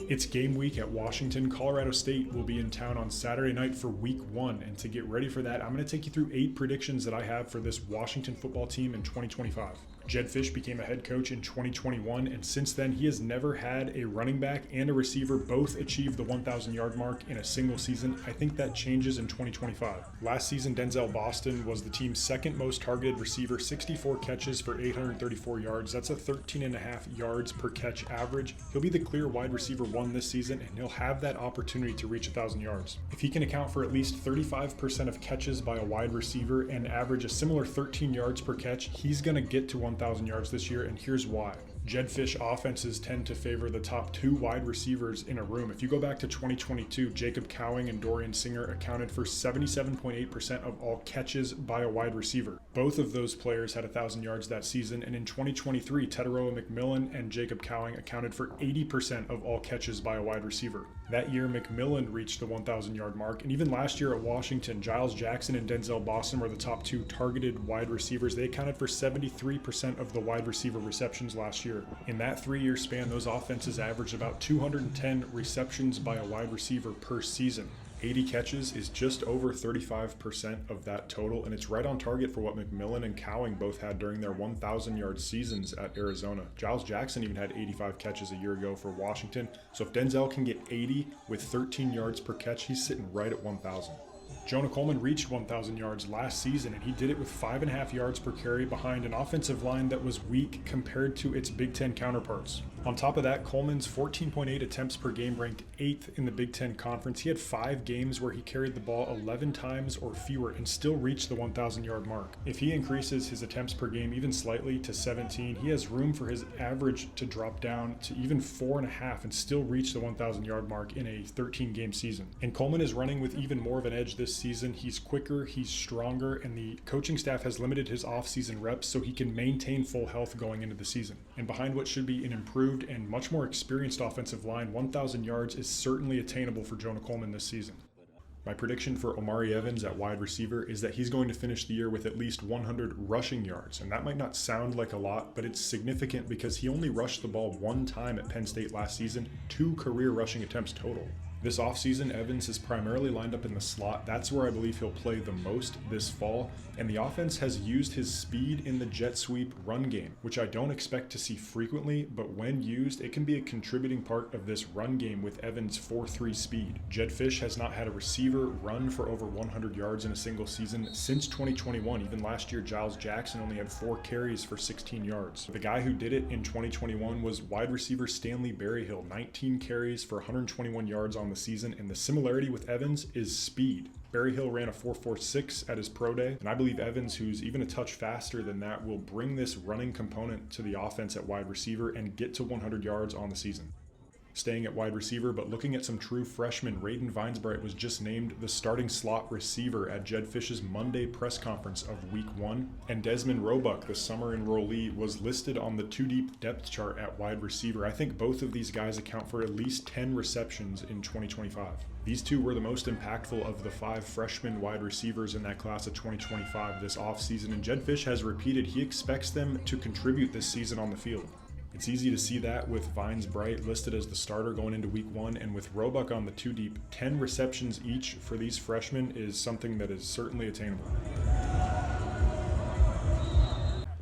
It's game week at Washington. Colorado State will be in town on Saturday night for week 1. And to get ready for that, I'm going to take you through 8 predictions that I have for this Washington football team in 2025. Jedd Fisch became a head coach in 2021, and since then he has never had a running back and a receiver both achieve the 1,000-yard mark in a single season. I think that changes in 2025. Last season, Denzel was the team's second most targeted receiver, 64 catches for 834 yards. That's a 13.5 yards per catch average. He'll be the clear wide receiver 1 this season, and he'll have that opportunity to reach 1,000 yards. If he can account for at least 35% of catches by a wide receiver and average a similar 13 yards per catch, he's going to get to 1,000 yards this year, and here's why. Jedd Fisch offenses tend to favor the top 2 wide receivers in a room. If you go back to 2022, Jacob Cowing and Dorian Singer accounted for 77.8% of all catches by a wide receiver. Both of those players had 1,000 yards that season, and in 2023, Teteroa McMillan and Jacob Cowing accounted for 80% of all catches by a wide receiver. That year, McMillan reached the 1,000-yard mark, and even last year at Washington, Giles Jackson and Denzel were the top 2 targeted wide receivers. They accounted for 73% of the wide receiver receptions last year. In that 3-year span, those offenses averaged about 210 receptions by a wide receiver per season. 80 catches is just over 35% of that total, and it's right on target for what McMillan and Cowing both had during their 1,000-yard seasons at Arizona. Giles Jackson even had 85 catches a year ago for Washington, so if Denzel can get 80 with 13 yards per catch, he's sitting right at 1,000. Jonah Coleman reached 1,000 yards last season, and he did it with 5.5 yards per carry behind an offensive line that was weak compared to its Big Ten counterparts. On top of that, Coleman's 14.8 attempts per game ranked 8th in the Big Ten Conference. He had 5 games where he carried the ball 11 times or fewer and still reached the 1,000-yard mark. If he increases his attempts per game even slightly to 17, he has room for his average to drop down to even 4.5 and still reach the 1,000-yard mark in a 13-game season. And Coleman is running with even more of an edge this season. He's quicker, he's stronger, and the coaching staff has limited his off-season reps so he can maintain full health going into the season. And behind what should be an improved and much more experienced offensive line, 1,000 yards is certainly attainable for Jonah Coleman this season. My prediction for Omari Evans at wide receiver is that he's going to finish the year with at least 100 rushing yards. And that might not sound like a lot, but it's significant because he only rushed the ball 1 time at Penn State last season, 2 career rushing attempts total. This offseason, Evans is primarily lined up in the slot. That's where I believe he'll play the most this fall. And the offense has used his speed in the jet sweep run game, which I don't expect to see frequently, but when used, it can be a contributing part of this run game with Evans' 4.3 speed. Jedd Fisch has not had a receiver run for over 100 yards in a single season since 2021. Even last year, Giles Jackson only had 4 carries for 16 yards. The guy who did it in 2021 was wide receiver Stanley Berryhill, 19 carries for 121 yards on the season, and the similarity with Evans is speed. Berryhill ran a 4.46 at his pro day, and I believe Evans, who's even a touch faster than that, will bring this running component to the offense at wide receiver and get to 100 yards on the season. Staying at wide receiver, but looking at some true freshmen, Raiden was just named the starting slot receiver at Jedd Fisch's Monday press conference of week 1, and Dezmen Roebuck, the summer enrollee, was listed on the 2-deep depth chart at wide receiver. I think both of these guys account for at least 10 receptions in 2025. These 2 were the most impactful of the 5 freshman wide receivers in that class of 2025 this offseason, and Jedd Fisch has repeated he expects them to contribute this season on the field. It's easy to see that with Vines Bright listed as the starter going into week 1, and with Roebuck on the 2-deep, 10 receptions each for these freshmen is something that is certainly attainable.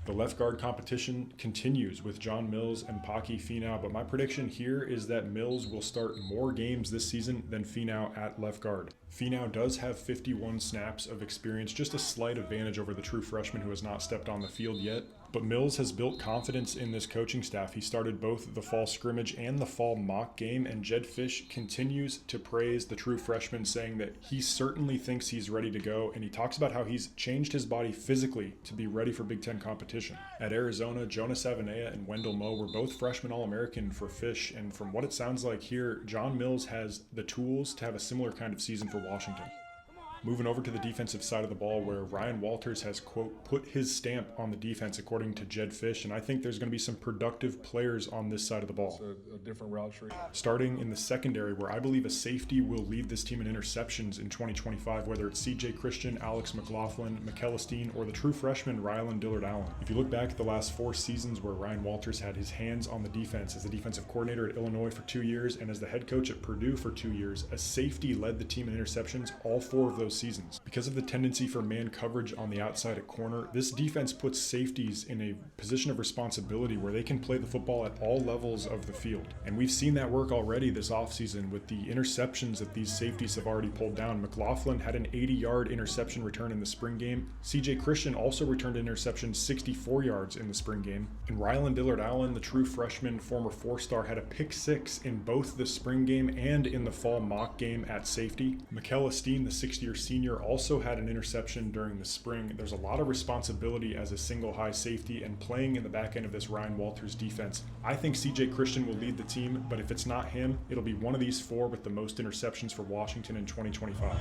The left guard competition continues with John Mills and Paki Finau, but my prediction here is that Mills will start more games this season than Finau at left guard. Finau does have 51 snaps of experience, just a slight advantage over the true freshman who has not stepped on the field yet. But Mills has built confidence in this coaching staff. He started both the fall scrimmage and the fall mock game, and Jedd Fisch continues to praise the true freshman, saying that he certainly thinks he's ready to go, and he talks about how he's changed his body physically to be ready for Big Ten competition. At Arizona, Jonah and Wendell Moe were both freshman All-American for Fisch, and from what it sounds like here, John Mills has the tools to have a similar kind of season for Washington. Moving over to the defensive side of the ball, where Ryan Walters has, quote, put his stamp on the defense, according to Jedd Fisch, and I think there's going to be some productive players on this side of the ball. It's a different route tree. Starting in the secondary, where I believe a safety will lead this team in interceptions in 2025, whether it's CJ Christian, Alex McLaughlin, McEllisteen, or the true freshman Ryland Dillard-Allen. If you look back at the last 4 seasons where Ryan Walters had his hands on the defense as the defensive coordinator at Illinois for 2 years and as the head coach at Purdue for 2 years, a safety led the team in interceptions all 4 of those seasons. Because of the tendency for man coverage on the outside at corner, this defense puts safeties in a position of responsibility where they can play the football at all levels of the field. And we've seen that work already this offseason with the interceptions that these safeties have already pulled down. McLaughlin had an 80-yard interception return in the spring game. CJ Christian also returned an interception 64 yards in the spring game. And Ryland Dillard-Allen, the true freshman, former 4-star, had a pick 6 in both the spring game and in the fall mock game at safety. McEllisteen, the 6th-year senior, also had an interception during the spring. There's a lot of responsibility as a single high safety and playing in the back end of this Ryan Walters defense. I think CJ Christian will lead the team, but if it's not him, it'll be one of these 4 with the most interceptions for Washington in 2025.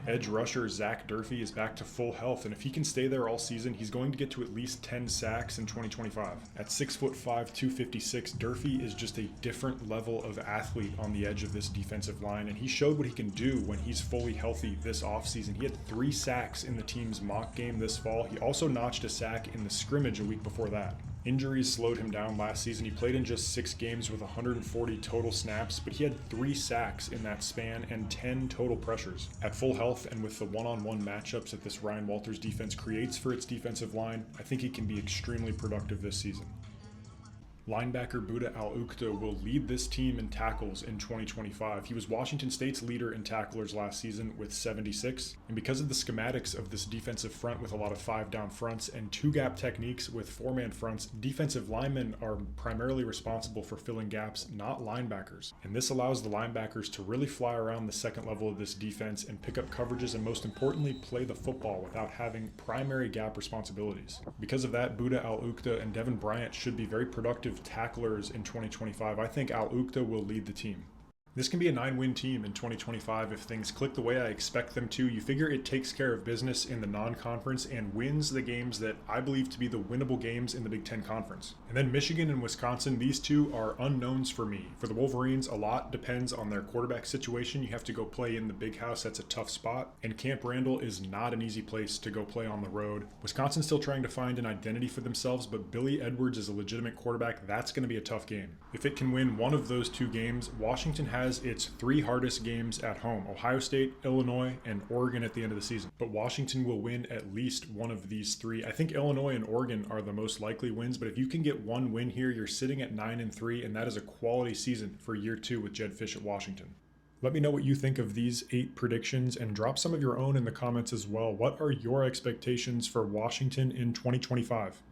Edge rusher Zach Durfee is back to full health, and if he can stay there all season, he's going to get to at least 10 sacks in 2025. At 6'5", 256, Durfee is just a different level of athlete on the edge of this defensive line, and he showed what he can do when he's fully healthy this offseason. He had 3 sacks in the team's mock game this fall. He also notched a sack in the scrimmage a week before that. Injuries slowed him down last season. He played in just 6 games with 140 total snaps, but he had 3 sacks in that span and 10 total pressures. At full health and with the one-on-one matchups that this Ryan Walters defense creates for its defensive line, I think he can be extremely productive this season. Linebacker Buddah Al-Uqdah will lead this team in tackles in 2025. He was Washington State's leader in tacklers last season with 76. And because of the schematics of this defensive front with a lot of 5-down fronts and 2-gap techniques with 4-man fronts, defensive linemen are primarily responsible for filling gaps, not linebackers. And this allows the linebackers to really fly around the second level of this defense and pick up coverages and, most importantly, play the football without having primary gap responsibilities. Because of that, Buddah Al-Uqdah and Devin Bryant should be very productive tacklers in 2025. I think Al-Uqdah will lead the team. This can be a 9-win team in 2025 if things click the way I expect them to. You figure it takes care of business in the non-conference and wins the games that I believe to be the winnable games in the Big Ten Conference. And then Michigan and Wisconsin, these 2 are unknowns for me. For the Wolverines, a lot depends on their quarterback situation. You have to go play in the Big House. That's a tough spot. And Camp Randall is not an easy place to go play on the road. Wisconsin's still trying to find an identity for themselves, but Billy Edwards is a legitimate quarterback. That's going to be a tough game. If it can win one of those 2 games, Washington has its 3 hardest games at home: Ohio State, Illinois, and Oregon at the end of the season. But Washington will win at least one of these 3. I think Illinois and Oregon are the most likely wins, but if you can get one win here, you're sitting at 9-3, and that is a quality season for year 2 with Jedd Fisch at Washington. Let me know what you think of these 8 predictions and drop some of your own in the comments as well. What are your expectations for Washington in 2025?